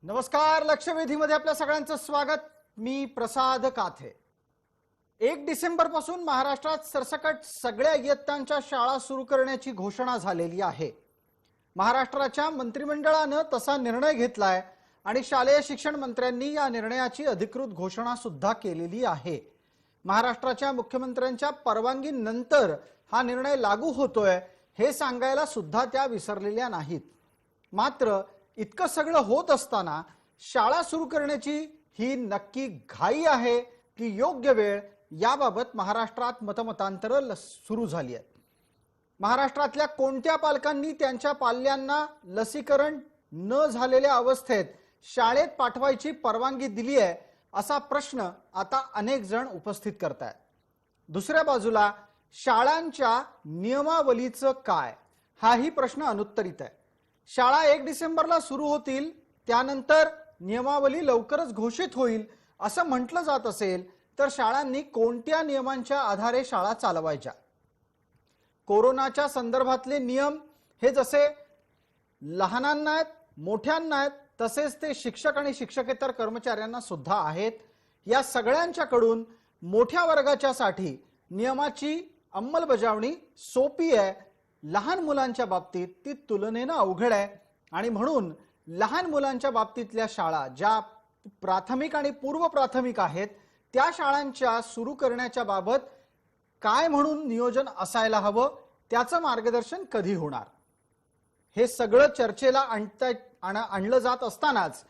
नमस्कार. लक्षवेधीमध्ये आपल्या सगळ्यांचं स्वागत. मी प्रसाद काथे. 1 डिसेंबर पासून महाराष्ट्रात सरसकट सगळ्या इयत्तांच्या शाळा सुरू करण्याची घोषणा झालेली आहे. महाराष्ट्राच्या मंत्रिमंडळाने तसा निर्णय घेतलाय आणि शालेय शिक्षण मंत्र्यांनी या निर्णयाची अधिकृत घोषणा सुद्धा केलेली आहे. महाराष्ट्राच्या मुख्यमंत्र्यांच्या परवानगीनंतर हा निर्णय लागू होतोय हे सांगायला सुद्धा त्या विसरलेल्या नाहीत. मात्र इतकं सगळं होत असताना शाळा सुरू करण्याची ही नक्की घाई आहे की योग्य वेळ, याबाबत महाराष्ट्रात मतमतांतर सुरू झाली आहेत. महाराष्ट्रातल्या कोणत्या पालकांनी त्यांच्या पाल्यांना लसीकरण न झालेल्या अवस्थेत शाळेत पाठवायची परवानगी दिली आहे असा प्रश्न आता अनेक जण उपस्थित करतायत. दुसऱ्या बाजूला शाळांच्या नियमावलीचं काय, हाही प्रश्न अनुत्तरित आहे. शाळा 1 डिसेंबरला सुरू होतील, त्यानंतर नियमावली लवकरच घोषित होईल असं म्हटलं जात असेल तर शाळांनी कोणत्या नियमांच्या आधारे शाळा चालवायच्या? कोरोनाच्या संदर्भातले नियम हे जसे लहानांना आहेत, मोठ्यांना आहेत, तसेच ते शिक्षक आणि शिक्षकेतर कर्मचाऱ्यांना सुद्धा आहेत. या सगळ्यांच्याकडून मोठ्या वर्गाच्यासाठी नियमाची अंमलबजावणी सोपी आहे. लहान मुलांच्या बाबतीत ती तुलनेने अवघड आहे आणि म्हणून लहान मुलांच्या बाबतीतल्या शाळा ज्या प्राथमिक आणि पूर्व प्राथमिक आहेत त्या शाळांच्या सुरू करण्याच्या बाबत काय म्हणून नियोजन असायला हवं, त्याचं मार्गदर्शन कधी होणार, हे सगळं चर्चेला आणलं जात असतानाच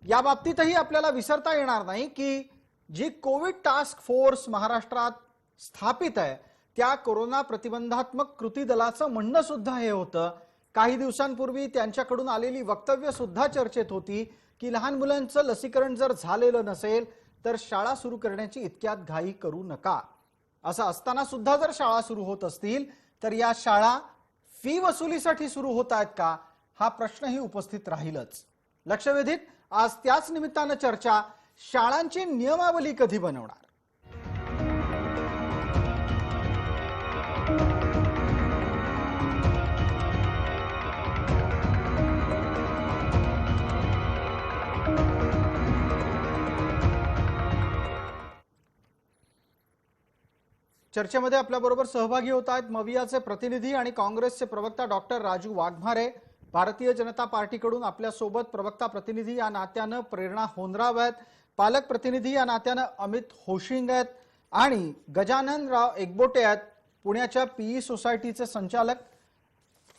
या बाबतीतही आपल्याला विसरता येणार नाही की जी कोविड टास्क फोर्स महाराष्ट्रात स्थापित आहे त्या कोरोना प्रतिबंधात्मक कृती दलाचं म्हणणं सुद्धा हे होतं. काही दिवसांपूर्वी त्यांच्याकडून आलेली वक्तव्य सुद्धा चर्चेत होती की लहान मुलांचं लसीकरण जर झालेलं नसेल तर शाळा सुरू करण्याची इतक्यात घाई करू नका. असं असताना सुद्धा जर शाळा सुरू होत असतील तर या शाळा फी वसुलीसाठी सुरू होत आहेत का, हा प्रश्नही उपस्थित राहीलच. लक्षवेधीत आज त्याच निमित्तानं चर्चा, शाळांची नियमावली कधी बनवणार? चर्चेमध्ये आपल्याबरोबर सहभागी होत आहेत मवियाचे प्रतिनिधी आणि काँग्रेसचे प्रवक्ता डॉक्टर राजू वाघमारे. भारतीय जनता पार्टीकडून आपल्यासोबत प्रवक्ता प्रतिनिधी या नात्यानं प्रेरणा होनराव आहेत, पालक प्रतिनिधी या नात्यानं अमित होशिंग आहेत आणि गजाननराव एकबोटे आहेत, पुण्याच्या पीई सोसायटीचे संचालक.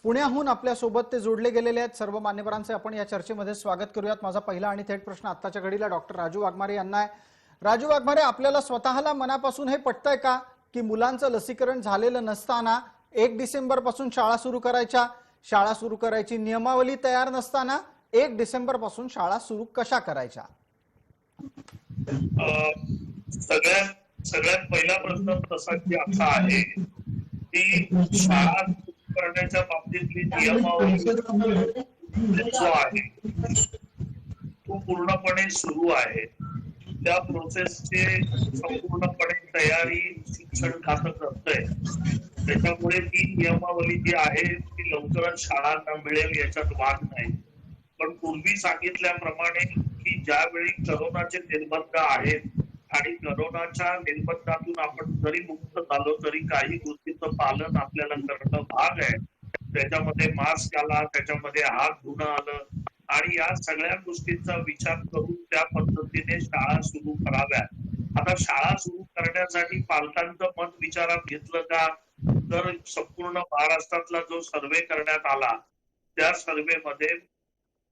पुण्याहून आपल्यासोबत ते जोडले गेलेले आहेत. सर्व मान्यवरांचे आपण या चर्चेमध्ये स्वागत करूयात. माझा पहिला आणि थेट प्रश्न आत्ताच्या घडीला डॉक्टर राजू वाघमारे यांना आहे. राजू वाघमारे, आपल्याला स्वतःला मनापासून हे पटतंय का की मुलांचं लसीकरण झालेलं नसताना 1 डिसेंबर पासून शाळा सुरू करायच्या, शाळा सुरू करायची नियमावली तयार नसताना 1 डिसेंबर पासून शाळा सुरू कशा करायच्या? सगळ्यात पहिला प्रश्न तसा की असा आहे की शाळा करण्याच्या बाबतीतली नियमावली जो आहे तो पूर्णपणे सुरू आहे. त्या प्रोसेसचे संपूर्णपणे तयारी शिक्षण खातं करतंय. त्याच्यामुळे ती नियमावली जी आहे ती लवकरच शाळांना मिळेल याच्यात वाद नाही. पण पूर्वी सांगितल्याप्रमाणे की ज्यावेळी करोनाचे निर्बंध आहेत आणि करोनाच्या निर्बंधातून आपण जरी मुक्त झालो तरी काही गोष्टींचं पालन आपल्याला करणं भाग आहे. त्याच्यामध्ये मास्क आला, त्याच्यामध्ये हात धुणं आलं आणि या सगळ्या गोष्टींचा विचार करून त्या पद्धतीने शाळा सुरू कराव्यात. आता शाळा सुरू करण्यासाठी पालकांचं मत विचारात घेतलं का, तर संपूर्ण महाराष्ट्रातला जो सर्वे करण्यात आला त्या सर्वेमध्ये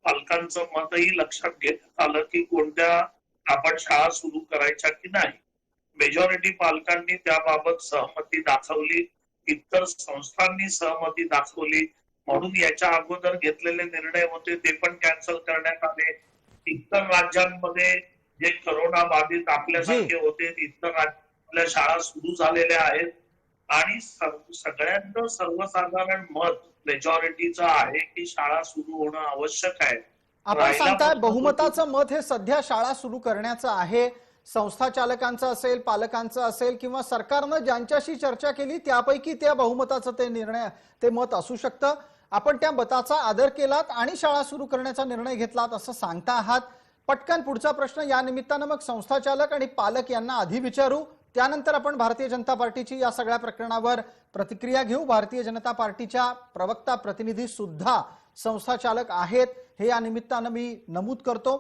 पालकांचं मतही लक्षात घेण्यात आलं की कोणत्या आपण शाळा सुरू करायच्या की नाही. मेजॉरिटी पालकांनी त्याबाबत सहमती दाखवली, इतर संस्थांनी सहमती दाखवली. म्हणून याच्या अगोदर घेतलेले निर्णय होते ते पण कॅन्सल करण्यात आले. इतर राज्यांमध्ये जे करोना बाधित आपल्यासारखे होते इतर राज्यातल्या शाळा सुरू झालेल्या आहेत आणि सगळ्यांचं सर्वसाधारण मत मेजॉरिटीचं आहे की शाळा सुरू होणं आवश्यक आहे. आपण सांगताय बहुमताचं मत हे सध्या शाळा सुरू करण्याचं आहे. संस्था चालकांचं असेल, पालकांचं असेल किंवा सरकारनं ज्यांच्याशी चर्चा केली त्यापैकी त्या बहुमताचं ते मत असू शकतं. आपण त्या मताचा आदर केलात आणि शाळा सुरू करण्याचा निर्णय घेतलात असं सांगता आहात. पटकन पुढचा प्रश्न या निमित्तानं मग संस्थाचालक आणि पालक यांना आधी विचारू, त्यानंतर आपण भारतीय जनता पार्टीची या सगळ्या प्रकरणावर प्रतिक्रिया घेऊ. भारतीय जनता पार्टीच्या प्रवक्ता प्रतिनिधी सुद्धा संस्थाचालक आहेत हे या निमित्तानं मी नमूद करतो.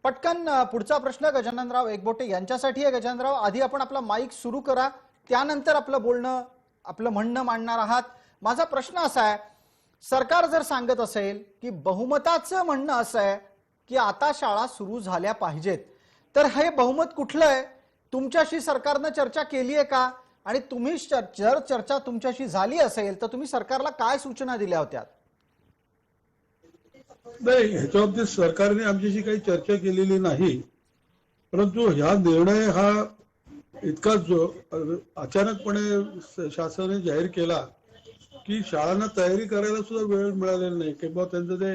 पटकन पुढचा प्रश्न गजाननराव एकबोटे यांच्यासाठी आहे. गजाननराव, आधी आपण आपला माईक सुरू करा, त्यानंतर आपलं म्हणणं मांडणार आहात. माझा प्रश्न असा आहे, सरकार जर सांगत असेल की बहुमताचं म्हणणं असं आहे की आता शाळा सुरू झाल्या पाहिजेत, तर हे बहुमत कुठलं आहे? तुमच्याशी सरकारनं चर्चा केली आहे का? आणि तुम्ही जर चर्चा तुमच्याशी झाली असेल तर तुम्ही सरकारला काय सूचना दिल्या होत्या? नाही, ह्याच्या बाबतीत सरकारने आमच्याशी काही चर्चा केलेली नाही. परंतु ह्या निर्णय हा इतका अचानकपणे शासनाने जाहीर केला की शाळांना तयारी करायला सुद्धा वेळ मिळालेला नाही, किंवा त्यांचं ते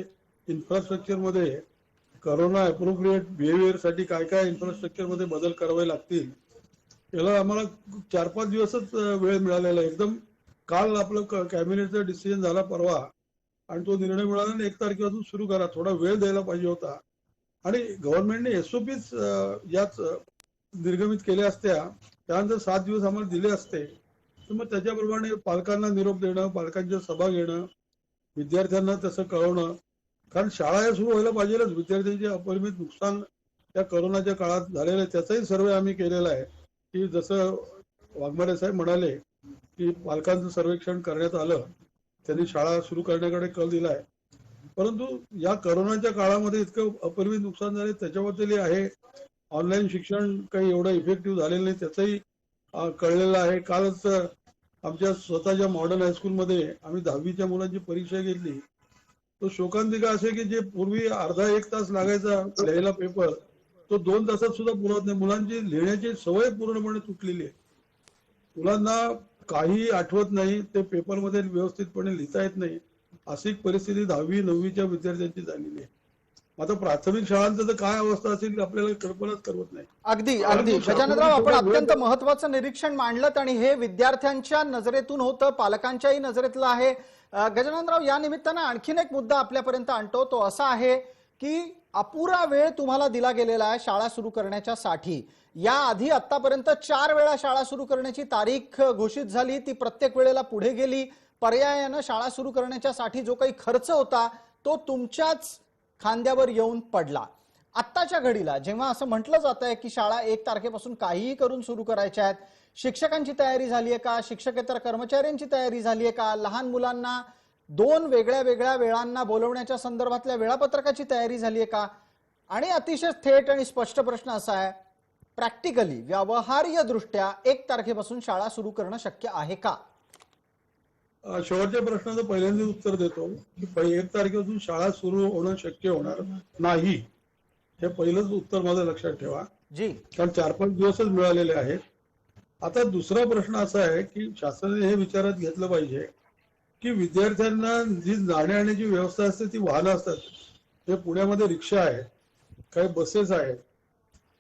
इन्फ्रास्ट्रक्चर मध्ये करोना अप्रोप्रिएट बिहेवियर साठी काय काय इन्फ्रास्ट्रक्चर मध्ये बदल करावे लागतील, याला आम्हाला 4-5 दिवसच वेळ मिळालेला. एकदम काल आपलं कॅबिनेटचा डिसिजन झाला परवा, आणि तो निर्णय मिळाला 1 तारखेपासून सुरू करा. थोडा वेळ द्यायला पाहिजे होता. आणि गव्हर्नमेंटने एसओपीच याच निर्गमित केल्या असत्या, त्यानंतर 7 दिवस आम्हाला दिले असते, तर मग त्याच्याप्रमाणे पालकांना निरोप देणं, पालकांच्या सभा घेणं, विद्यार्थ्यांना तसं कळवणं. कारण शाळा या सुरू व्हायला पाहिजेलच. विद्यार्थ्यांचे अपरिमित नुकसान त्या करोनाच्या काळात झालेलं आहे, त्याचाही सर्वे आम्ही केलेला आहे. की जसं वाघमारे साहेब म्हणाले की पालकांचं सर्वेक्षण करण्यात आलं, त्यांनी शाळा सुरू करण्याकडे कल दिलाय. परंतु या करोनाच्या काळामध्ये इतकं अपरिमित नुकसान झाले, त्याच्याबद्दल आहे. ऑनलाईन शिक्षण काही एवढं इफेक्टिव्ह झालेलं नाही, त्याचंही कळलेलं आहे. कालच आमच्या स्वतःच्या मॉडर्न हायस्कूलमध्ये आम्ही 10वीच्या मुलांची परीक्षा घेतली. तो शोकांतिका असे की जे पूर्वी अर्धा-1 तास लागायचा लिहायला पेपर, तो 2 तासात सुद्धा पुरत नाही. मुलांची लिहिण्याची सवय पूर्णपणे तुटलेली आहे. मुलांना काही आठवत नाही, ते पेपरमध्ये व्यवस्थितपणे लिहिता येत नाही, अशी परिस्थिती 10वी-9वीच्या विद्यार्थ्यांची झालेली आहे. आता प्राथमिक शाळांचं तर काय अवस्था असेल आपल्याला कल्पनाच करत नाही. अगदी गजाननराव, आपण अत्यंत महत्वाचं निरीक्षण मांडलं आणि हे विद्यार्थ्यांच्या नजरेतून होतं, पालकांच्याही नजरेतलं आहे. गजाननराव, या निमित्तानं आणखीन एक मुद्दा आपल्यापर्यंत आणतो, तो असा आहे की अपुरा वेळ तुम्हाला दिला गेलेला आहे शाळा सुरू करण्याच्यासाठी. याआधी आतापर्यंत 4 वेळा शाळा सुरू करण्याची तारीख घोषित झाली, ती प्रत्येक वेळेला पुढे गेली. पर्यायानं शाळा सुरू करण्याच्यासाठी जो काही खर्च होता तो तुमच्याच खांद्यावर येऊन पडला. आत्ताच्या घडीला जेव्हा असं म्हटलं जात आहे की शाळा 1 तारखेपासून काहीही करून सुरू करायच्या आहेत, शिक्षकांची तयारी झाली आहे का? शिक्षकेतर कर्मचाऱ्यांची तयारी झाली आहे का? लहान मुलांना 2 वेगळ्या वेळांना बोलवण्याच्या संदर्भातल्या वेळापत्रकाची तयारी झाली आहे का? आणि अतिशय थेट आणि स्पष्ट प्रश्न असा आहे, प्रॅक्टिकली व्यावहारिक दृष्ट्या 1 तारखेपासून शाळा सुरू करणं शक्य आहे का? शेवटच्या प्रश्नाचं पहिल्यांदा उत्तर देतो की 1 तारखेपासून शाळा सुरू होणं शक्य होणार नाही. हे पहिलंच उत्तर माझं लक्षात ठेवा जी, कारण 4-5 दिवसच मिळालेले आहेत. आता दुसरा प्रश्न असा आहे की शासनाने हे विचारात घेतलं पाहिजे की विद्यार्थ्यांना जी जाण्या-येण्याची व्यवस्था असते ती वाहनं असतात. हे पुण्यामध्ये रिक्षा आहेत, काही बसेस आहेत.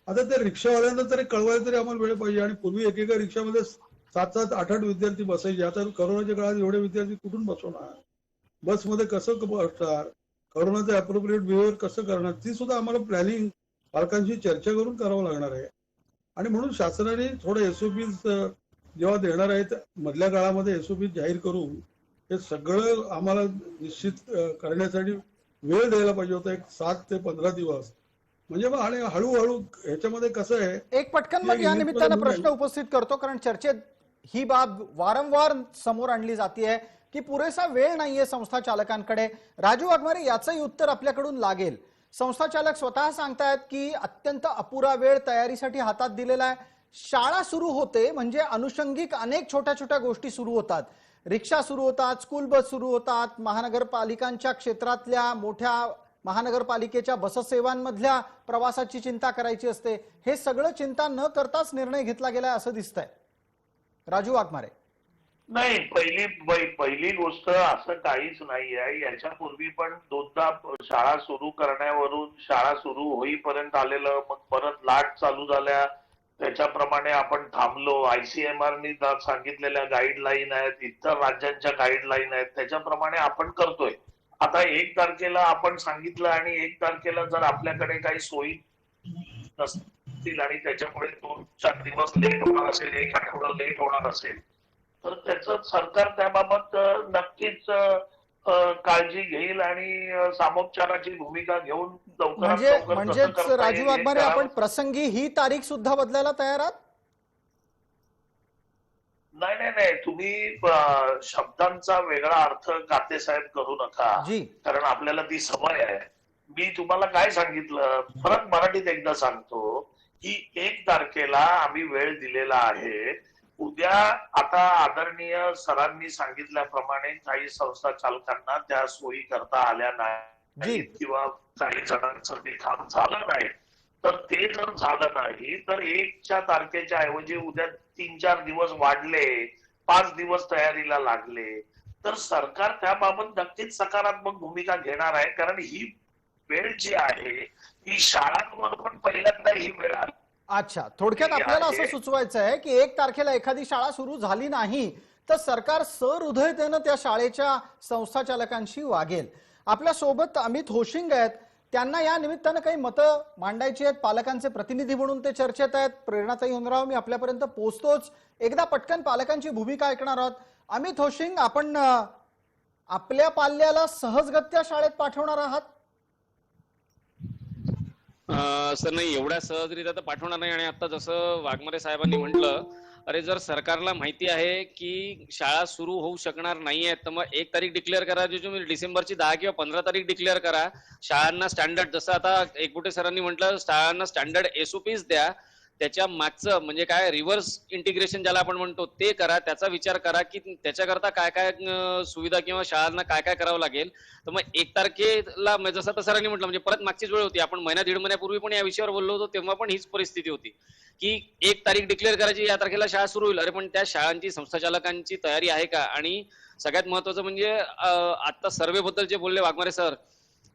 आता त्या रिक्षावाल्यांना तरी कळवायला तरी आम्हाला वेळ पाहिजे. आणि पूर्वी एकेका रिक्षामध्ये 7-7, 8-8 विद्यार्थी बसायचे. आता करोनाच्या काळात एवढे विद्यार्थी कुठून बसवणार? बसमध्ये कसं बसणार? करोनाचं अप्रोप्रिएट बिहेवियर कसं करणार? ती सुद्धा आम्हाला प्लॅनिंग पालकांशी चर्चा करून करावं लागणार आहे. आणि म्हणून शासनाने थोडं एसओपीज जेव्हा देणार आहेत मधल्या काळामध्ये एसओपी जाहीर करून हे सगळं आम्हाला निश्चित करण्यासाठी वेळ द्यायला पाहिजे होता. 7 ते 15 दिवस म्हणजे मग. आणि हळूहळू ह्याच्यामध्ये कसं आहे, एक पटकन मग या निमित्तानं प्रश्न उपस्थित करतो, कारण चर्चेत ही बाब वारंवार समोर आणली जाते की पुरेसा वेळ नाहीये संस्था चालकांकडे. राजू वाघमारे, याचंही उत्तर आपल्याकडून लागेल. संस्था चालक स्वतः सांगतायत की अत्यंत अपुरा वेळ तयारीसाठी हातात दिलेला आहे. शाळा सुरू होते म्हणजे अनुषंगिक अनेक छोट्या छोट्या गोष्टी सुरू होतात. रिक्षा सुरू होतात, स्कूल बस सुरू होतात, महानगरपालिकांच्या क्षेत्रातल्या मोठ्या महानगरपालिकेच्या बससेवांमधल्या प्रवासाची चिंता करायची असते. हे सगळं चिंता न करताच निर्णय घेतला गेलाय असं दिसतंय. राजू वाघमारे, नाही, पहिली गोष्ट असं काहीच नाही आहे. याच्यापूर्वी पण 2दा शाळा सुरू करण्यावरून शाळा सुरू होईपर्यंत आलेलं, मग परत लाट चालू झाल्या, त्याच्याप्रमाणे आपण थांबलो. ICMR सांगितलेल्या गाईडलाईन आहेत, इतर राज्यांच्या गाईडलाईन आहेत, त्याच्याप्रमाणे आपण करतोय. आता 1 तारखेला आपण सांगितलं आणि 1 तारखेला जर आपल्याकडे काही सोयी नसतील आणि त्याच्यामुळे 2-4 दिवस लेट होणार असेल, 1 आठवडा लेट होणार असेल, तर त्याचं सरकार त्याबाबत नक्कीच काळजी घेईल आणि सामोपचाराची भूमिका घेऊन लवकरात लवकर कसं म्हणजेच करता राजू येईल हे वाघमारे, आपण करावं. प्रसंगी ही तारीख सुद्धा बदलायला तयार आहात? नाही नाही नाही, तुम्ही शब्दांचा वेगळा अर्थ काते साहेब करू नका, जी कारण आपल्याला ती सवय आहे. मी तुम्हाला काय सांगितलं, परत मराठीत एकदा सांगतो की 1 तारखेला आम्ही वेळ दिलेला आहे. उद्या आता आदरणीय सरांनी सांगितल्याप्रमाणे काही संस्था चालकांना त्या सोयी करता आल्या नाहीत किंवा काही जणांचं ते काम झालं नाही, तर ते जर झालं नाही तर 1च्या तारखेच्या ऐवजी उद्या 3-4 दिवस वाढले, 5 दिवस तयारीला लागले, तर सरकार त्याबाबत नक्कीच सकारात्मक भूमिका घेणार आहे. कारण ही वेळ जी आहे ही शाळांवर पण पहिल्यांदा ही वेळ आली. अच्छा, थोडक्यात आपल्याला असं सुचवायचं आहे की 1 तारखेला एखादी शाळा सुरू झाली नाही तर सरकार सहृदयतेनं त्या शाळेच्या संस्था चालकांशी वागेल. आपल्या सोबत अमित होशिंग आहेत, त्यांना या निमित्तानं काही मतं मांडायची आहेत, पालकांचे प्रतिनिधी म्हणून ते चर्चेत आहेत. प्रेरणाताई होनराव, मी आपल्यापर्यंत पोहोचतोच, एकदा पटकन पालकांची भूमिका ऐकणार आहोत. अमित होशिंग, आपण आपल्या पाल्याला सहजगत्या शाळेत पाठवणार आहात? सर नाही, एवढ्या सहजरित्या तर पाठवणार नाही. आणि आता जसं वाघमारे साहेबांनी म्हटलं, अरे जर सरकारला माहिती आहे की शाळा सुरू होऊ शकणार नाहीये तर मग 1 तारीख डिक्लेअर करा, जो तुम्ही डिसेंबरची 10 किंवा 15 तारीख डिक्लेअर करा. शाळांना स्टँडर्ड, जसं आता एकबोटे सरांनी म्हटलं, शाळांना स्टँडर्ड SOPs द्या. त्याच्या मागचं म्हणजे काय, रिव्हर्स इंटिग्रेशन ज्याला आपण म्हणतो ते करा. त्याचा विचार करा की त्याच्याकरता काय काय सुविधा किंवा शाळांना काय काय करावं लागेल. तर मग 1 तारखेला जसं आता सरांनी म्हटलं, म्हणजे परत मागचीच वेळ होती. आपण महिना 1.5 महिन्यापूर्वी पण या विषयावर बोललो होतो, तेव्हा पण हीच परिस्थिती होती की 1 तारीख डिक्लेअर करायची, या तारखेला शाळा सुरू होईल. अरे पण त्या शाळांची, संस्था चालकांची तयारी आहे का? आणि सगळ्यात महत्वाचं म्हणजे आता सर्वे बद्दल जे बोलले वाघमारे सर,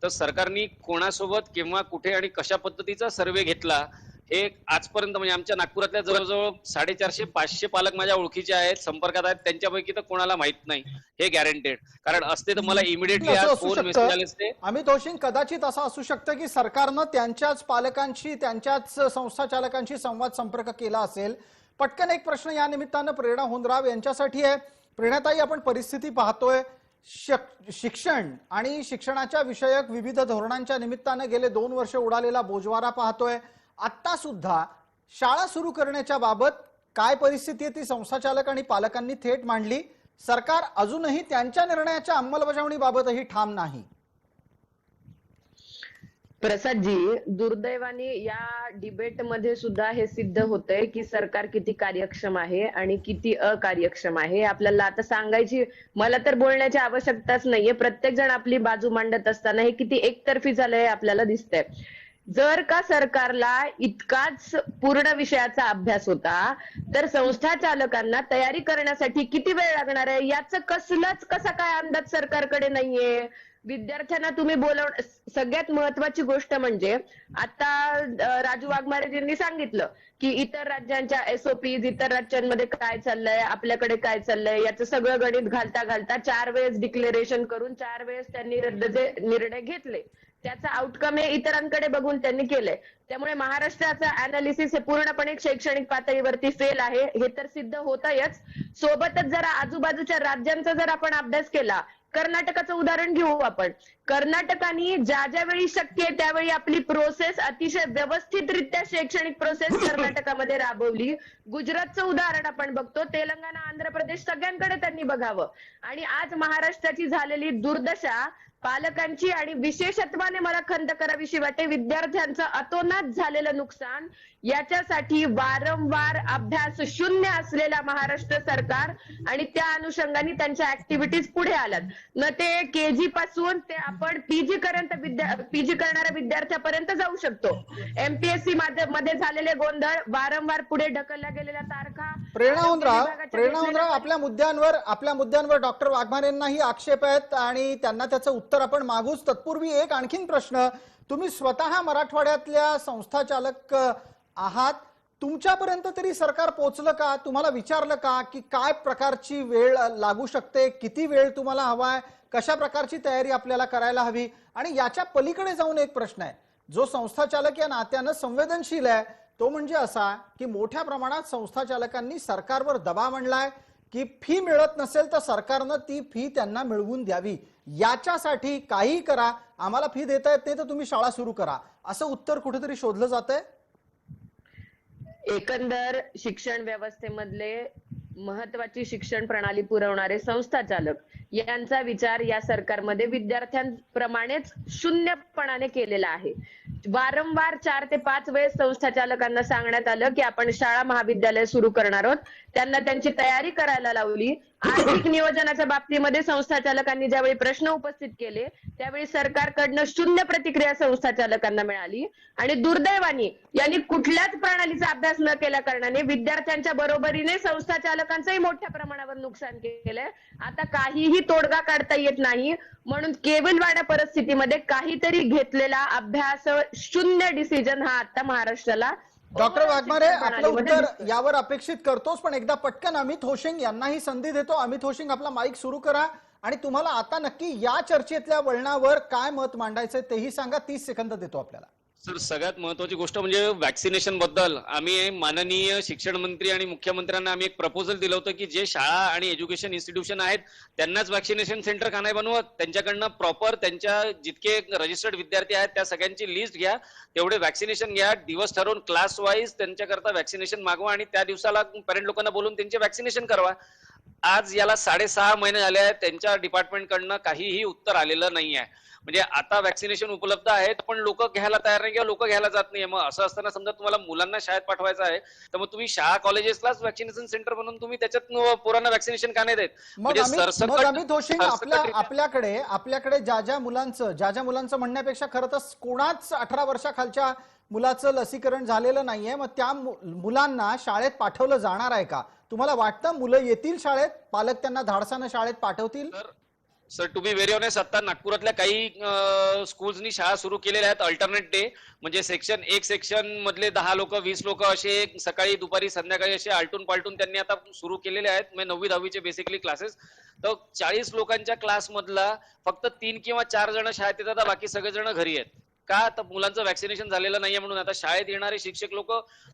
तर सरकारने कोणासोबत केव्हा कुठे आणि कशा पद्धतीचा सर्वे घेतला हे आजपर्यंत, म्हणजे आमच्या नागपुरातल्या जवळजवळ 450-500 पालक माझ्या ओळखीचे आहेत, संपर्कात आहेत, त्यांच्यापैकी तर कोणाला माहित नाही हे गॅरंटेड. कारण असते तर मला इमिडिएटली आज 4 मेसेज आले असते. अमित होशिंग, कदाचित असं असू शकतं की सरकारनं त्यांच्याच पालकांशी, त्यांच्याच संस्था चालकांशी संवाद संपर्क केला असेल. पटकन एक प्रश्न या निमित्तानं प्रेरणा होनराव यांच्यासाठी आहे. प्रेरणाताई, आपण परिस्थिती पाहतोय, शिक्षण आणि शिक्षणाच्या विषयक विविध धोरणांच्या निमित्तानं गेले 2 वर्ष उडालेला बोजवारा पाहतोय. आता सुद्धा शाळा सुरू करण्याच्या बाबत काय परिस्थिती आहे ती संस्था चालक आणि पालकांनी थेट मांडली. सरकार अजूनही त्यांच्या निर्णयाच्या अंमलबजावणीबाबतही ठाम नाही. प्रसादजी, दुर्दैवाने या डिबेट मध्ये सुद्धा हे सिद्ध होतंय की सरकार किती कार्यक्षम आहे आणि किती अकार्यक्षम आहे. आपल्याला आता सांगायची, मला तर बोलण्याची आवश्यकताच नाहीये. प्रत्येक जण आपली बाजू मांडत असताना हे किती एकतर्फी झालंय आपल्याला दिसतंय. जर का सरकारला इतकाच पूर्ण विषयाचा अभ्यास होता तर संस्था चालकांना तयारी करण्यासाठी किती वेळ लागणार आहे याचं कसा काय अंदाज सरकारकडे नाहीये. विद्यार्थ्यांना तुम्ही सगळ्यात महत्वाची गोष्ट म्हणजे आता राजू वाघमारेजींनी सांगितलं की इतर राज्यांच्या SOPs, इतर राज्यांमध्ये काय चाललंय, आपल्याकडे काय चाललंय, याचं सगळं गणित घालता घालता 4 वेळेस डिक्लेरेशन करून 4 वेळेस त्यांनी रद्दचे निर्णय घेतले. त्याचा आउटकम हे इतरांकडे बघून त्यांनी केलंय. त्यामुळे महाराष्ट्राचा अनालिसिस हे पूर्णपणे शैक्षणिक पातळीवरती फेल आहे हे तर सिद्ध होतंयच. सोबतच जरा आजूबाजूच्या राज्यांचा जर आपण अभ्यास केला, कर्नाटकाचं उदाहरण घेऊ आपण. कर्नाटकाने ज्या वेळी शक्य आहे त्यावेळी आपली प्रोसेस अतिशय व्यवस्थितरित्या शैक्षणिक प्रोसेस कर्नाटकामध्ये राबवली. गुजरातचं उदाहरण आपण बघतो, तेलंगणा, आंध्र प्रदेश सगळ्यांकडे त्यांनी बघावं. आणि आज महाराष्ट्राची झालेली दुर्दशा पालकांची आणि विशेषत्वाने मला खंत करावीशी वाटते विद्यार्थ्यांचं अतोनात झालेलं नुकसान, याच्यासाठी वारंवार अभ्यास शून्य असलेला महाराष्ट्र सरकार आणि त्या अनुषंगाने त्यांच्या ऍक्टिव्हिटीज पुढे आल्यात. न ते KG पासून ते आपण PG करणाऱ्या विद्यार्थ्यापर्यंत जाऊ शकतो. MPSC मध्ये झालेले गोंधळ, वारंवार पुढे ढकलल्या गेलेल्या तारखा. प्रेरणा होनराव, आपल्या मुद्द्यांवर डॉक्टर वाघमारेंनाही आक्षेप आहेत आणि त्यांना त्याचं उत्तर आपण मागूच. तत्पूर्वी एक आणखीन प्रश्न, तुम्ही स्वतः मराठवाड्यातल्या संस्था चालक आहात, तुमच्यापर्यंत तरी सरकार पोहोचलं का? तुम्हाला विचारलं का की काय प्रकारची वेळ लागू शकते, किती वेळ तुम्हाला हवाय, कशा प्रकारची तयारी आपल्याला करायला हवी? आणि याच्या पलीकडे जाऊन एक प्रश्न आहे जो संस्थाचालक या नात्यानं संवेदनशील आहे, तो म्हणजे असा की मोठ्या प्रमाणात संस्थाचालकांनी सरकारवर दबाव आणलाय की फी मिळत नसेल तर सरकारनं ती फी त्यांना मिळवून द्यावी, याच्यासाठी काही करा, आम्हाला फी देता येत नाही तर तुम्ही शाळा सुरू करा, असं उत्तर कुठेतरी शोधलं जातंय. एकंदर शिक्षण व्यवस्थेमधले महत्वाची शिक्षण प्रणाली पुरवणारे संस्थाचालक यांचा विचार या सरकारमध्ये विद्यार्थ्यांप्रमाणेच शून्यपणाने केलेला आहे. वारंवार 4 ते 5 वेळेस संस्थाचालकांना सांगण्यात आलं की आपण शाळा महाविद्यालय सुरू करणार आहोत. त्यांना त्यांची तयारी करायला लावली. आर्थिक नियोजनाच्या बाबतीमध्ये संस्थाचालकांनी ज्यावेळी प्रश्न उपस्थित केले त्यावेळी सरकारकडनं शून्य प्रतिक्रिया संस्थाचालकांना मिळाली. आणि दुर्दैवाने यांनी कुठल्याच प्रणालीचा अभ्यास न केल्या कारणाने विद्यार्थ्यांच्या बरोबरीने संस्थाचालकांचंही मोठ्या प्रमाणावर नुकसान केलंय. आता काहीही तोडगा काढता येत नाही म्हणून केविलवाण्या परिस्थितीमध्ये काहीतरी घेतलेला अभ्यास, शून्य डिसिजन हा आता महाराष्ट्राला. डॉक्टर वाघमारे, आपलं उत्तर यावर अपेक्षित करतोच, पण एकदा पटकन अमित होशिंग यांनाही संधी देतो. अमित होशिंग, आपला माईक सुरू करा आणि तुम्हाला आता नक्की या चर्चेतल्या वळणावर काय मत मांडायचंय तेही सांगा. 30 सेकंद देतो आपल्याला. सर, सगळ्यात महत्वाची गोष्ट म्हणजे वॅक्सिनेशन बद्दल आम्ही माननीय शिक्षण मंत्री आणि मुख्यमंत्र्यांना आम्ही एक प्रपोजल दिलं होतं की जे शाळा आणि एज्युकेशन इन्स्टिट्यूशन आहेत त्यांनाच वॅक्सिनेशन सेंटर का नाही बनवत, त्यांच्याकडनं प्रॉपर त्यांच्या जितके रजिस्टर्ड विद्यार्थी आहेत त्या सगळ्यांची लिस्ट घ्या, तेवढे वॅक्सिनेशन घ्या, दिवस ठरवून क्लास वाईज त्यांच्याकरता वॅक्सिनेशन मागवा आणि त्या दिवसाला पेरेंट लोकांना बोलून त्यांचे वॅक्सिनेशन करवा. आज याला 6.5 महिने झाले आहेत, त्यांच्या डिपार्टमेंटकडनं काहीही उत्तर आलेलं नाही आहे. म्हणजे आता वॅक्सिनेशन उपलब्ध आहेत पण लोक घ्यायला तयार नाही किंवा लोक घ्यायला जात नाही. मग असं असताना समजा तुम्हाला मुलांना शाळेत पाठवायचं आहे तर मग तुम्ही शाळा कॉलेजेसलाच वॅक्सिनेशन सेंटर बनवून तुम्ही त्याच्यात पोरांना वॅक्सिनेशन का नाही देत? मग अमित होशिंग, आपल्याकडे ज्या ज्या मुलांचं म्हणण्यापेक्षा खरं तर कोणाच 18 वर्षाखालच्या मुलाचं लसीकरण झालेलं नाहीये, मग त्या मुलांना शाळेत पाठवलं जाणार आहे का? तुम्हाला वाटतं मुलं येतील शाळेत, पालक त्यांना धाडसानं शाळेत पाठवतील? Sir, to be very honest, आता नागपुरातल्या काही स्कूल्सनी शाळा सुरू केलेल्या आहेत अल्टरनेट डे, म्हणजे सेक्शन 1 सेक्शन मधले 10 लोक 20 लोक असे सकाळी दुपारी संध्याकाळी असे आलटून पालटून त्यांनी आता सुरू केलेले आहेत. म्हणजे 9वी 10वीचे बेसिकली क्लासेस. तर 40 लोकांच्या क्लास मधला फक्त 3 किंवा 4 जण शाळेत येतात, बाकी सगळे जण घरी आहेत. का? तर मुलांचं वॅक्सिनेशन झालेलं नाहीये म्हणून. आता शाळेत येणारे शिक्षक लोक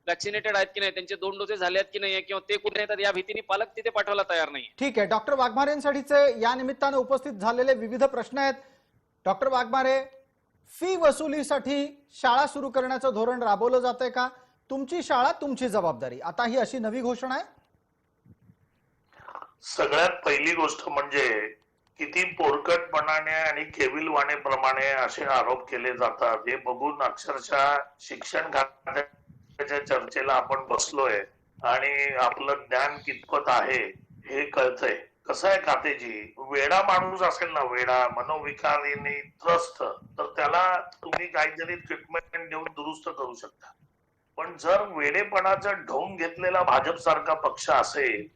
वॅक्सिनेटेड आहेत की नाही, त्यांचे 2 डोसेस झाले आहेत की नाही, किंवा ते कुठे येतात या भीतीने पालक तिथे पाठवायला तयार नाही. ठीक आहे. डॉक्टर वाघमारेंसाठीचे या निमित्ताने उपस्थित झालेले विविध प्रश्न आहेत. डॉक्टर वाघमारे, फी वसुलीसाठी शाळा सुरू करण्याचं धोरण राबवलं जातंय का? तुमची शाळा तुमची जबाबदारी, आता ही अशी नवी घोषणा आहे. सगळ्यात पहिली गोष्ट म्हणजे किती पोरकटपणाने आणि केविलवाणेप्रमाणे असे आरोप केले जातात हे बघून अक्षरशः शिक्षण खात्याच्या चर्चेला आपण बसलोय आणि आपलं ज्ञान कितपत आहे हे कळतंय. कसं आहे खातेजी, वेडा माणूस असेल ना, वेडा मनोविकाराने त्रस्त, तर त्याला तुम्ही काहीतरी ट्रीटमेंट देऊन दुरुस्त करू शकता. पण जर वेडेपणाचं ढोंग घेतलेला भाजप सारखा पक्ष असेल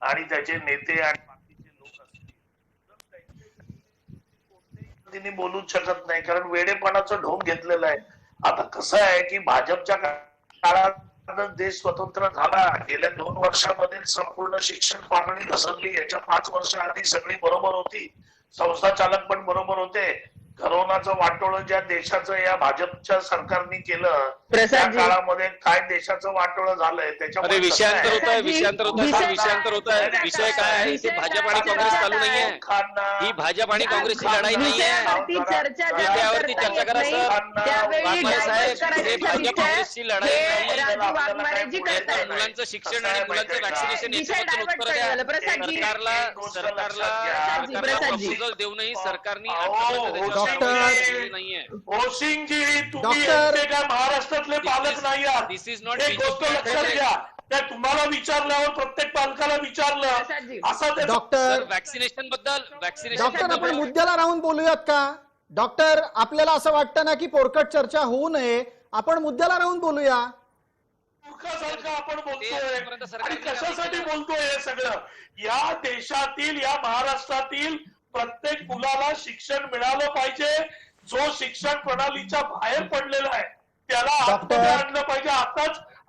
आणि त्याचे नेते आणि तिने बोलूच शकत नाही, कारण वेडेपणाचं ढोंग घेतलेलं आहे. आता कसं आहे की भाजपच्या काळात देश स्वतंत्र झाला, गेल्या 2 वर्षामध्ये संपूर्ण शिक्षण पातळी घसरली. याच्या 5 वर्ष आधी सगळी बरोबर होती, संस्थाचालक पण बरोबर होते. करोनाचं वाटोळं ज्या देशाचं या भाजपच्या सरकारने केलं त्या काळामध्ये काय देशाचं वाटोळं झालंय त्याच्यामध्ये विषयांतर होत आहे. विषय काय आहे? इथे भाजप आणि काँग्रेस चालू नाहीये, ही भाजप आणि काँग्रेसची लढाई नाहीये. त्यावरती चर्चा करा सर. वाघमारे साहेब, हे भाजप काँग्रेसची लढाई नाही. मुलांचं शिक्षण आणि मुलांचं वॅक्सिनेशन याच्याबद्दल उत्तर द्या. सरकारला प्रपोजल देऊनही सरकारने महाराष्ट्रातले पालक नाही आहात, दिस इज नॉट एक गोष्ट लक्षात घ्या. त्या तुम्हाला विचारल्यावर प्रत्येक पालकाला विचारलं असं डॉक्टर वॅक्सिनेशन बद्दल आपण मुद्द्याला राहून बोलूयात का? डॉक्टर, आपल्याला असं वाटतं ना की पोरकट चर्चा होऊ नये, आपण मुद्द्याला राहून बोलूया. मूर्खासारखं आपण बोलतोय आणि कशासाठी बोलतोय हे सगळं? या देशातील, या महाराष्ट्रातील प्रत्येक मुलाला शिक्षण मिळालं पाहिजे. जो शिक्षण प्रणालीच्या बाहेर पडलेला आहे त्याला आतमध्ये आणलं पाहिजे.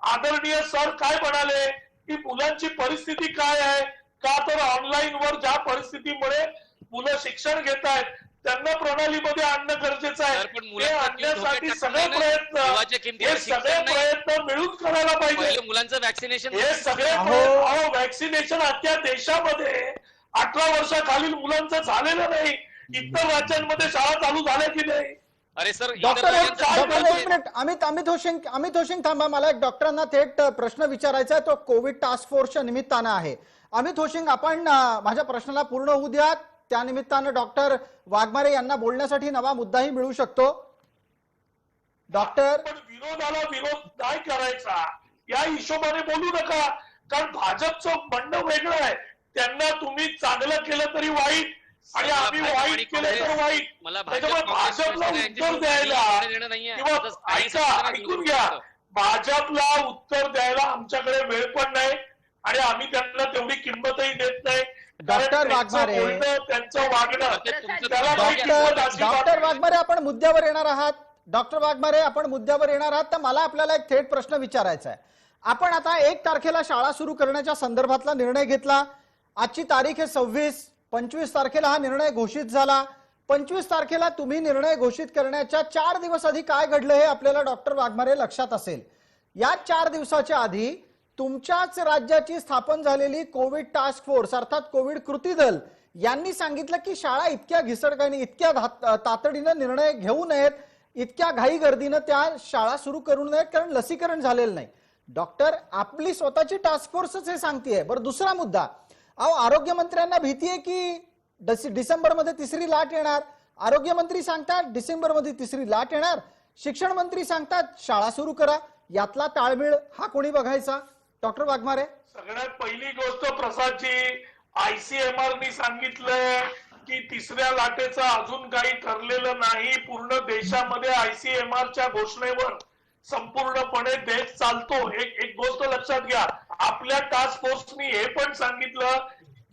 आदरणीय सर काय म्हणाले की मुलांची परिस्थिती काय आहे, का तर ऑनलाईन वर ज्या परिस्थितीमुळे मुलं शिक्षण घेत आहेत त्यांना प्रणालीमध्ये आणणं गरजेचं आहे. सर, पण हे मुलांचा आणण्यासाठी धोक्यात सगळे टाकणं नाही ना. जीवाच्या प्रयत्न किमतीवर हे सगळे शिक्षण नाही. प्रयत्न मिळून करायला पाहिजे. पहिलं मुलांचं वॅक्सिनेशन हे सगळे अहो. वॅक्सिनेशन अख्ख्या देशामध्ये 18 वर्षाखालील मुलांचं झालेलं नाही. इतर राज्यांमध्ये शाळा चालू झाल्या की नाही? अरे सर, डॉक्टर काय एक मिनिट, अमित होशिंग थांबा. मला एक डॉक्टरांना थेट प्रश्न विचारायचा आहे, तो कोविड टास्क फोर्सच्या निमित्तानं आहे. अमित होशिंग, आपण माझ्या प्रश्नाला पूर्ण होऊ द्या. त्या निमित्तानं डॉक्टर वाघमारे यांना बोलण्यासाठी नवा मुद्दाही मिळू शकतो. डॉक्टर, पण विरोधाला विरोध नाही करायचा या हिशोबाने बोलू नका, कारण भाजपचं म्हणणं वेगळं आहे. त्यांना तुम्ही चांगलं केलं तरी वाईट आणि आम्ही वाईट केलं तर वाईट. त्याच्यामुळे भाजपला उत्तर द्यायला किंवा ऐकून घ्या, भाजपला उत्तर द्यायला आमच्याकडे वेळ पण नाही आणि आम्ही त्यांना तेवढी किंमतही देत नाही. डॉक्टर वाघमारे, त्यांचं वागणं त्याला काही किंमत अजिबात डॉक्टर नाही. वाघमारे, आपण मुद्द्यावर येणार आहात. डॉक्टर वाघमारे, आपण मुद्द्यावर येणार आहात. तर मला आपल्याला एक थेट प्रश्न विचारायचा आहे. आपण आता 1 तारखेला शाळा सुरू करण्याच्या संदर्भातला निर्णय घेतला. आजची तारीख आहे 26. 25 तारखेला हा निर्णय घोषित झाला. 25 तारखेला तुम्ही निर्णय घोषित करण्याच्या 4 दिवस आधी काय घडलं हे आपल्याला डॉक्टर वाघमारे लक्षात असेल. या 4 दिवसाच्या आधी तुमच्याच राज्याची स्थापन झालेली कोविड टास्क फोर्स अर्थात कोविड कृती दल यांनी सांगितलं की शाळा इतक्या घिसडकाने, इतक्या तातडीनं निर्णय घेऊ नयेत, इतक्या घाई गर्दीनं त्या शाळा सुरू करू नयेत, कारण लसीकरण झालेलं नाही. डॉक्टर, आपली स्वतःची टास्क फोर्सच हे सांगतेय. बरं, दुसरा मुद्दा, अहो आरोग्य मंत्र्यांना भीती आहे की डिसेंबरमध्ये 3री लाट येणार. आरोग्य मंत्री सांगतात डिसेंबरमध्ये 3री लाट येणार. शिक्षण मंत्री सांगतात शाळा सुरू करा. यातला ताळमेळ हा कोणी बघायचा? डॉक्टर वाघमारे, सगळ्यात पहिली गोष्ट प्रसादजी, ICMR सांगितलंय की 3ऱ्या लाटेचं अजून काही ठरलेलं नाही. पूर्ण देशामध्ये ICMRच्या घोषणेवर संपूर्णपणे देश चालतो. एक गोष्ट लक्षात घ्या, आपल्या टास्क फोर्सनी हे पण सांगितलं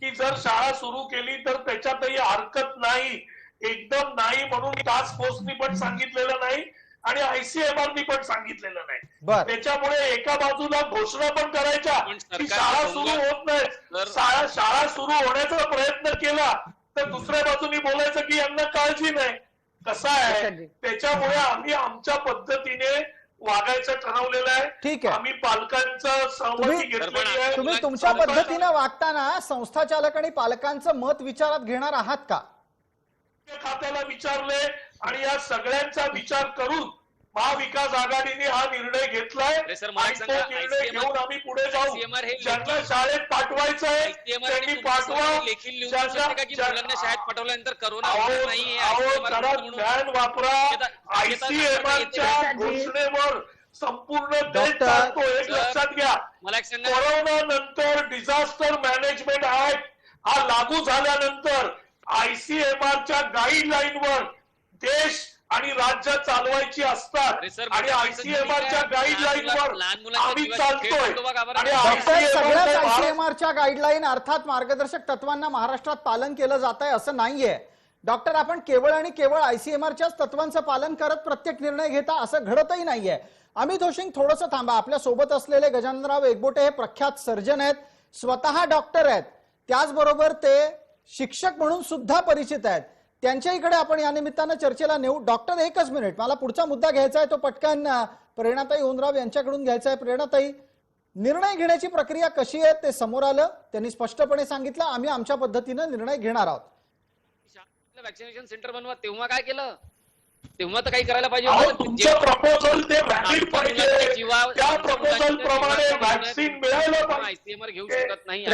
की जर शाळा सुरू केली तर त्याच्यातही हरकत नाही, एकदम नाही म्हणून टास्क फोर्सनी पण सांगितलेलं नाही आणि ICMRनी पण सांगितलेलं नाही. त्याच्यामुळे एका बाजूला घोषणा पण करायच्या की शाळा सुरू होत नाही, शाळा सुरू होण्याचा प्रयत्न केला तर दुसऱ्या बाजूनी बोलायचं की यांना काळजी नाही. कसं आहे, त्याच्यामुळे आम्ही आमच्या पद्धतीने वागायचं ठरवलेलं आहे. ठीक आहे, आम्ही पालकांचं सहमती घेतलेली आहे. तुम्ही तुमच्या पद्धतीनं वागताना संस्था चालक आणि पालकांचं मत विचारात घेणार आहात का? खात्याला विचारले आणि या सगळ्यांचा विचार करून महाविकास आघाडीने हा निर्णय घेतलाय आणि तो निर्णय घेऊन आम्ही पुढे जाऊ. ज्यांना शाळेत पाठवायचंय त्यांनी पाठवा. शाळेत पाठवल्यानंतर करोना ज्ञान वापरा. ICMRच्या घोषणेवर संपूर्ण देश चालतो. एक लक्षात घ्या, कोरोना नंतर डिझास्टर मॅनेजमेंट ऍक्ट हा लागू झाल्यानंतर ICMRच्या गाईडलाईनवर देश आणि राज्य चालवायची असतात आणि ICMRच्या गाईडलाईनवर आम्ही चालतोय. आणि सगळ्याच ICMRच्या गाईडलाईन अर्थात मार्गदर्शक तत्वांना महाराष्ट्रात पालन केलं जात आहे असं नाहीये. डॉक्टर, आपण केवळ आणि केवळ ICMRच्याच तत्वांचं पालन करत प्रत्येक निर्णय घेता असं घडतही नाहीये. अमित होशिंग, थोडंसं थांबा. आपल्या सोबत असलेले गजाननराव एकबोटे हे प्रख्यात सर्जन आहेत, स्वतः डॉक्टर आहेत, त्याचबरोबर ते शिक्षक म्हणून सुद्धा परिचित आहेत. त्यांच्या इकडे आपण या निमित्तानं चर्चेला नेऊ. डॉक्टर, एकच मिनिट, मला पुढचा मुद्दा घ्यायचा आहे, तो पटकन प्रेरणाताई होनराव यांच्याकडून घ्यायचा आहे. प्रेरणाताई, निर्णय घेण्याची प्रक्रिया कशी आहे ते समोर आलं. त्यांनी स्पष्टपणे सांगितलं आम्ही आमच्या पद्धतीनं निर्णय घेणार आहोत. वॅक्सिनेशन सेंटर बनवा, तेव्हा काय केलं? तेव्हा तर काही करायला पाहिजे. तुमचं प्रपोजल ते व्हॅलिड पाहिजे, त्या प्रपोजल प्रमाणे व्हॅक्सिन मिळालं पाहिजे. ICMR घेऊ शकत नाही.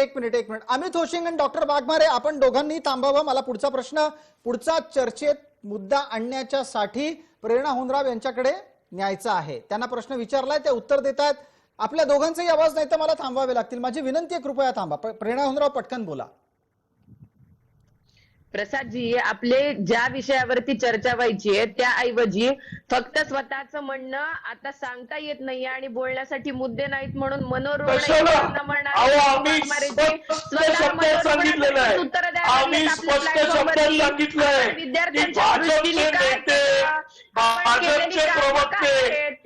एक मिनिट. अमित होशिंग आणि डॉक्टर वाघमारे, आपण दोघांनी थांबावं. मला पुढचा प्रश्न, पुढचा चर्चेत मुद्दा आणण्याच्या साठी प्रेरणा होनराव यांच्याकडे न्यायचा आहे. त्यांना प्रश्न विचारलाय, ते उत्तर देत आहेत. आपल्या दोघांचाही आवाज नाही तर मला थांबवावे लागतील. माझी विनंती आहे, कृपया थांबा. प्रेरणा होनराव, पटकन बोला. प्रसादजी, आपले ज्या विषयावरती चर्चा व्हायची आहे त्याऐवजी फक्त स्वतःच म्हणणं आता सांगता येत नाहीये आणि बोलण्यासाठी मुद्दे नाहीत म्हणून मनोरुग्ण विद्यार्थ्यांच्या दृष्टीने भाजपचे प्रवक्ते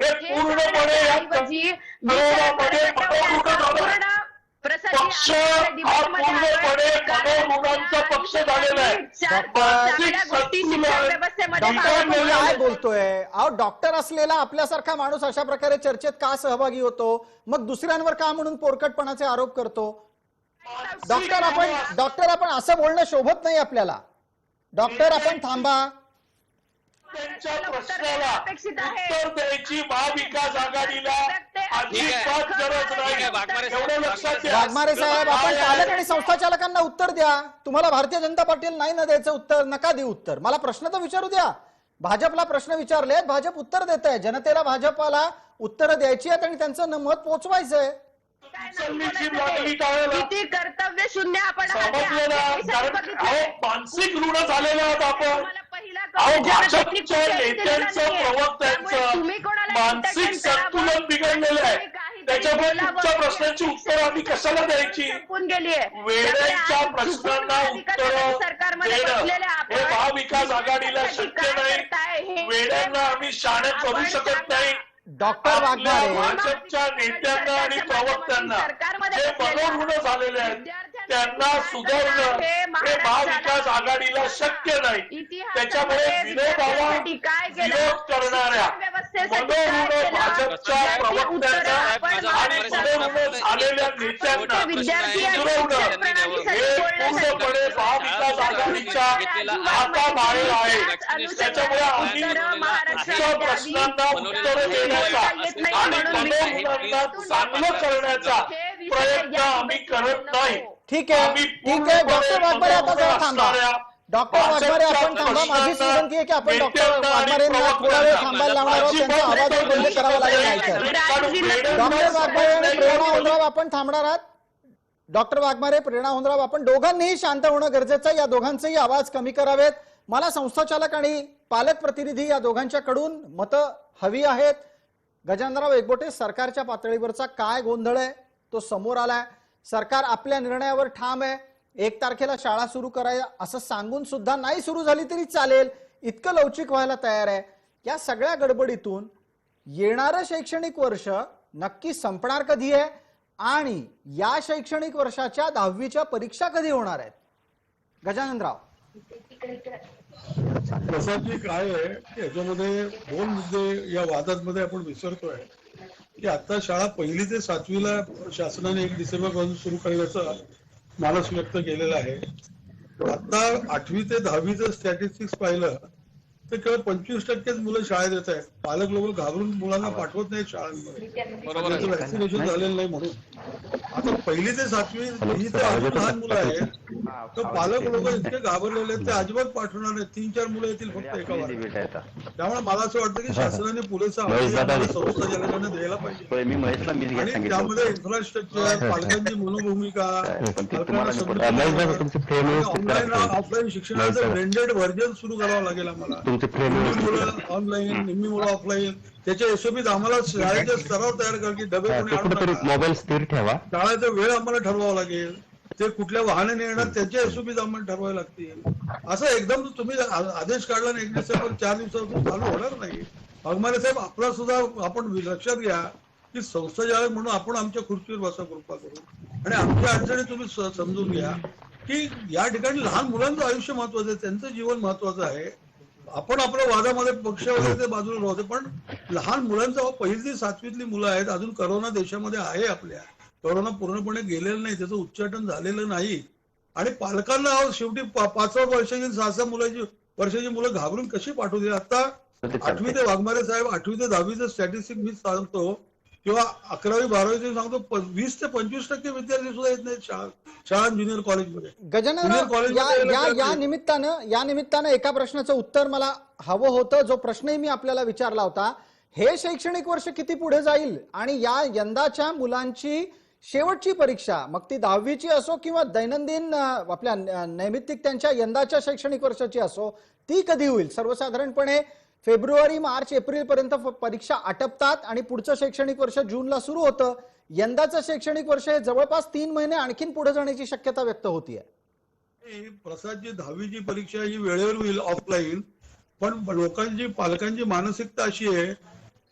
हे पूर्णपणे या तरुणामध्ये मनोरुग्ण झालं. पक्ष हा पूर्णपणे मनोरुग्णांचा पक्ष झालेला आहे. डॉक्टर काय बोलतोय? अहो, डॉक्टर असलेला आपल्यासारखा माणूस अशा प्रकारे चर्चेत का सहभागी होतो? मग दुसऱ्यांवर का म्हणून पोरकटपणाचे आरोप करतो? डॉक्टर आपण असं बोलणं शोभत नाही आपल्याला. डॉक्टर आपण थांबा. त्यांच्या प्रश्नाला उत्तर द्यायची महाविकास आघाडीला अजिबात गरज नाही. एवढं लक्षात घ्या. वाघमारे साहेब, आपण पालक आणि संस्थाचालकांना उत्तर द्या. तुम्हाला भारतीय जनता पार्टीला नाही ना द्यायचं उत्तर, नका देऊ उत्तर. मला प्रश्न तर विचारू द्या. भाजपला प्रश्न विचारले, भाजप उत्तर देत आहे. जनतेला भाजपला उत्तरं द्यायची आहेत आणि त्यांचं मत पोहोचवायचंय. किती कर्तव्य शून्य आपण समजलं ना? कारण मानसिक ऋण झालेले आहोत आपण. भाजपच्या नेत्यांचं प्रवक्त्यांचं मानसिक संतुलन बिघडलेलं आहे. त्याच्यामुळे तुमच्या प्रश्नांची उत्तर आम्ही कशाला द्यायची? वेळेच्या प्रश्नांना उत्तर देणं हे महाविकास आघाडीला शक्य नाही. वेळेला आम्ही शाणे करू शकत नाही. डॉक्टर वाघमारे, भाजपच्या नेत्यांना आणि प्रवक्त्यांना जे मनोरुग्ण झालेले आहेत त्यांना सुधारणं हे महाविकास आघाडीला शक्य नाही. त्याच्यामुळे विनोदाला विरोध करणाऱ्या मनोरुग्ण भाजपच्या प्रवक्त्यांना आणि मनोरुग्ण झालेल्या नेत्यांना सुधारणं हे पूर्णपणे महाविकास आघाडीच्या हाताबाहेर आहे. त्याच्यामुळे आम्ही आमच्या प्रश्नांना उत्तरं देण्याचा आणि मनोरुग्णांना चांगलं करण्याचा प्रयत्न आम्ही करत नाही. ठीक आहे. डॉक्टर वाघमारे, आता जरा थांबा. डॉक्टर वाघमारे, आपण थांबा. माझी विनंती आहे की आपण डॉक्टर वाघमारेंना थोडा वेळ थांबायला लावणार आहोत. त्यांचा आवाज बंद करावा लागेल नाही तर. डॉक्टर वाघमारे आणि प्रेरणा होंद्राव आपण थांबणार आहात. डॉक्टर वाघमारे, प्रेरणा होंद्राव, आपण दोघांनीही शांत होणं गरजेचं आहे. या दोघांचेही आवाज कमी करावेत. मला संस्थाचालक आणि पालक प्रतिनिधी या दोघांच्याकडून मतं हवी आहेत. गजाननराव एकबोटे, सरकारच्या पातळीवरचा काय गोंधळ आहे तो समोर आलाय. सरकार आपल्या निर्णयावर ठाम आहे. 1 तारखेला शाळा सुरू करायला असं सांगून सुद्धा नाही सुरू झाली तरी चालेल इतकं लवचिक व्हायला तयार आहे. या सगळ्या गडबडीतून येणारं शैक्षणिक वर्ष नक्की संपणार कधी आहे आणि या शैक्षणिक वर्षाच्या 10वीच्या परीक्षा कधी होणार आहेत? गजाननराव, प्रसादजी, काय आहे याच्यामध्ये 2 मुद्दे या वादांमध्ये आपण विसरतोय की आता शाळा 1ली ते 7वीला शासनाने 1 डिसेंबर पासून सुरू करण्याचा मानस व्यक्त केलेला आहे. आता 8वी ते 10वीचं स्टॅटिस्टिक्स पाहिलं तर केवळ 25% मुलं शाळेत येत आहेत. पालक लोक घाबरून मुलांना पाठवत नाहीत शाळांमध्ये, वॅक्सिनेशन झालेलं नाही म्हणून. आता 1ली ते 7वी ही तर अजून लहान मुलं आहेत, तर पालक लोक इतके घाबरलेले आहेत ते अजिबात पाठवणार नाही. 3-4 मुलं येतील फक्त एका वर्गात. त्यामुळे मला असं वाटतं की शासनाने पुरेसा संस्थाचालकांना द्यायला पाहिजे आणि त्यामध्ये इन्फ्रास्ट्रक्चर, पालकांची मनोभूमिका, ऑनलाईन ऑफलाईन शिक्षणाचं ब्लेंडेड व्हर्जन सुरू करावं लागेल आम्हाला. निम्मी मुलं ऑनलाईन, निम्मी मुलं ऑफलाईन, त्याच्या एसओपीत आम्हाला शाळेच्या स्तरावर तयार करा की डबे कोणी मोबाईल स्थिर ठेवा. शाळेचा वेळ आम्हाला ठरवावा लागेल. ते कुठल्या वाहनाने येणार त्याच्या एसओपीत आम्हाला ठरवावे लागतील. असं एकदम तुम्ही आदेश काढला ना 1 डिसेंबर 4 दिवसापासून चालू होणार नाही. वाघमारे साहेब, आपला सुद्धा आपण लक्षात घ्या की संस्थाचालक म्हणून आपण आमच्या खुर्चीवर बसा कृपा करून आणि आमच्या अडचणी तुम्ही समजून घ्या की या ठिकाणी लहान मुलांचं आयुष्य महत्वाचं आहे, त्यांचं जीवन महत्वाचं आहे. आपण आपल्या वादामध्ये पक्ष वगैरे ते बाजूला राहतो, पण लहान मुलांचं 1ली ते 7वीतली मुलं आहेत. अजून करोना देशामध्ये आहे. आपल्या करोना पूर्णपणे गेलेलं नाही, त्याचं उच्चाटन झालेलं नाही आणि पालकांना शेवटी 5 वर्षाची 6 वर्षाची मुलं घाबरून कशी पाठवू दे. आता 8वी ते वाघमारे साहेब 8वी ते 10वीचं स्टॅटिस्टिक मी सांगतो किंवा 11वी 12वीचे सांगतो 20 ते 25% विद्यार्थी सुद्धा येत नाहीत शाळा ज्युनियर कॉलेजमध्ये. गजानन, या निमित्तानं एका प्रश्नाचं उत्तर मला हवं होतं, जो प्रश्नही मी आपल्याला विचारला होता. हे शैक्षणिक वर्ष किती पुढे जाईल आणि या यंदाच्या मुलांची शेवटची परीक्षा, मग ती 10वीची असो किंवा दैनंदिन आपल्या नैमित्तिक त्यांच्या यंदाच्या शैक्षणिक वर्षाची असो, ती कधी होईल? सर्वसाधारणपणे फेब्रुवारी, मार्च, एप्रिल पर्यंत परीक्षा आटपतात आणि पुढचं शैक्षणिक वर्ष जूनला सुरू होतं. यंदाचं शैक्षणिक वर्ष हे जवळपास 3 महिने आणखीन पुढे जाण्याची शक्यता व्यक्त होतीये. प्रसादजी, 10वीची परीक्षा ही वेळेवर होईल ऑफलाईन, पण लोकांची पालकांची मानसिकता अशी आहे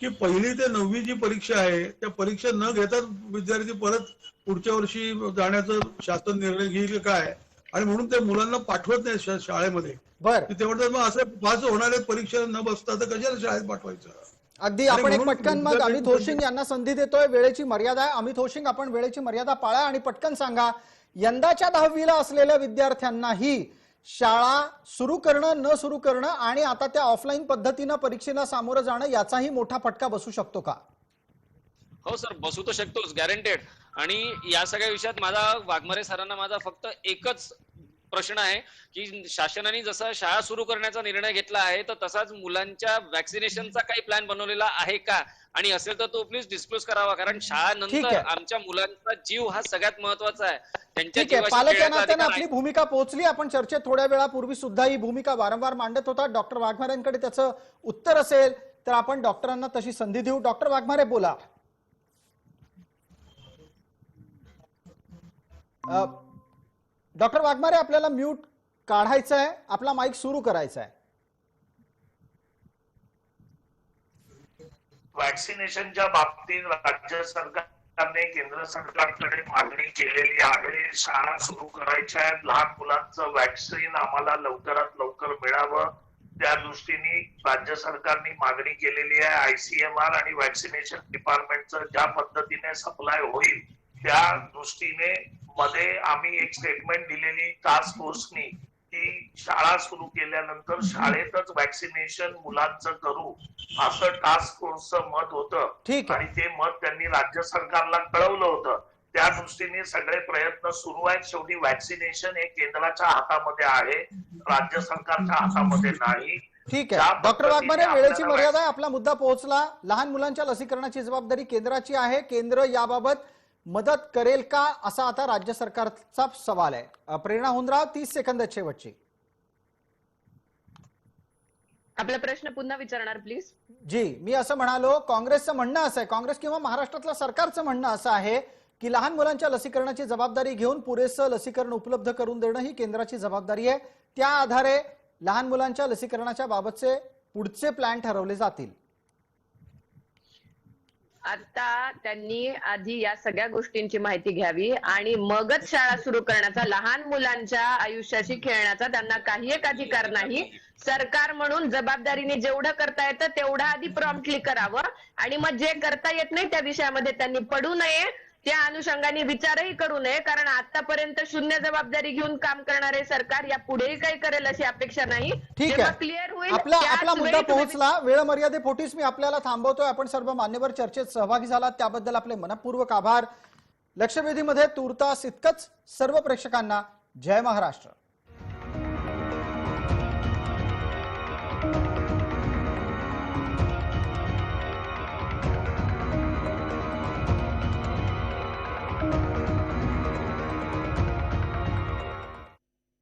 की पहिली ते 9वी जी परीक्षा आहे त्या परीक्षा न घेताच विद्यार्थी परत पुढच्या वर्षी जाण्याचं शासन निर्णय घेईल काय, आणि म्हणून त्या मुलांना पाठवत नाही शाळेमध्ये. बर, ते म्हणतात मग असं पास होणारे परीक्षा न बसता तर कशाला शाळेत पाठवायचं. अगदी आपण एक पटकन मग अमित होशिंग यांना संधी देतोय. वेळेची मर्यादा आहे. अमित होशिंग, आपण वेळेची मर्यादा पाळा आणि पटकन सांगा, यंदाच्या 10वीला असलेल्या विद्यार्थ्यांनाही शाळा सुरू करणं न सुरू करणं आणि आता त्या ऑफलाईन पद्धतीनं परीक्षेला सामोरं जाणं याचाही मोठा फटका बसू शकतो का? हो सर, बसू तर शकतोच, गॅरंटेड. आणि या सगळ्या विषयात माझा वाघमारे सरांना माझा फक्त एकच प्रश्न आहे की शासनाने जसा शाळा सुरू करण्याचा निर्णय घेतला आहे तर तसाच मुलांच्या वॅक्सिनेशनचा काही प्लॅन बनवलेला आहे का, आणि असेल तर तो प्लीज डिस्क्लोज करावा, कारण शाळानंतर आमच्या मुलांचा जीव हा सगळ्यात महत्वाचा आहे. त्यांच्या ठीक आहे, जीवाशी पालक या खेळायचा नात्याने अधिकार आपली आहे. भूमिका पोहोचली. आपण चर्चेत थोड्या वेळापूर्वी सुद्धा ही भूमिका वारंवार मांडत होता. डॉक्टर वाघमारेंकडे त्याचं उत्तर असेल तर आपण डॉक्टरांना तशी संधी देऊ. डॉक्टर वाघमारे बोला. डॉक्टर वाघमारे, आपल्याला म्यूट काढायचं आहे, आपला माईक सुरू करायचा आहे. वॅक्सिनेशनच्या बाबतीत राज्य सरकारने केंद्र सरकारकडे मागणी केलेली आहे. शाळा सुरू करायच्या आहेत, लहान मुलांचं वॅक्सिन आम्हाला लवकरात लवकर मिळावं त्या दृष्टीने राज्य सरकारने मागणी केलेली आहे. ICMR आणि वॅक्सिनेशन डिपार्टमेंटचं ज्या पद्धतीने सप्लाय होईल त्या दृष्टीने मध्ये आम्ही एक स्टेटमेंट दिलेली टास्क फोर्सनी की शाळा सुरू केल्यानंतर शाळेतच वॅक्सिनेशन मुलांचं करू असं टास्क फोर्सचं मत होतं. ठीक आहे. आणि ते मत त्यांनी राज्य सरकारला कळवलं होतं. त्या दृष्टीने सगळे प्रयत्न सुरू आहेत. शेवटी वॅक्सिनेशन हे केंद्राच्या हातामध्ये आहे, राज्य सरकारच्या हातामध्ये नाही. ठीक आहे डॉक्टर वाघमारे, वेळेची मर्यादा आहे, आपला मुद्दा पोहोचला. लहान मुलांच्या लसीकरणाची जबाबदारी केंद्राची आहे. केंद्र याबाबत मदत करेल का, असा आता राज्य सरकारचा सवाल आहे. प्रेरणा हुंदराव, 30 सेकंद शेवटची. आपला प्रश्न पुन्हा विचारणार प्लीज. जी, मी असं म्हणालो, काँग्रेसचं म्हणणं असं आहे, काँग्रेस किंवा महाराष्ट्रातल्या सरकारचं म्हणणं असं आहे की लहान मुलांच्या लसीकरणाची जबाबदारी घेऊन पुरेसं लसीकरण उपलब्ध करून देणं ही केंद्राची जबाबदारी आहे. त्या आधारे लहान मुलांच्या लसीकरणाच्या बाबतचे पुढचे प्लॅन ठरवले जातील. आता त्यांनी आधी या सगळ्या गोष्टींची माहिती घ्यावी आणि मगच शाळा सुरू करण्याचा, लहान मुलांच्या आयुष्याशी खेळण्याचा त्यांना काही एक अधिकार नाही. सरकार म्हणून जबाबदारीने जेवढं करता येतं तेवढं आधी प्रॉम्प्टली करावं आणि मग जे करता येत नाही त्या विषयामध्ये त्यांनी पडू नये, त्या अनुषंगाने विचारही करू नये, कारण आतापर्यंत शून्य जबाबदारी घेऊन काम करणारे सरकार या पुढेही काही करेल अशी अपेक्षा नाही. ठीक आहे, क्लिअर होईल. आपला मुद्दा पोहोचला. वेळ मर्यादेपोटीच मी आपल्याला थांबवतोय. आपण सर्व मान्यवर चर्चेत सहभागी झालात त्याबद्दल आपले मनपूर्वक आभार. लक्षवेधीमध्ये तूर्तास इतकंच. सर्व प्रेक्षकांना जय महाराष्ट्र.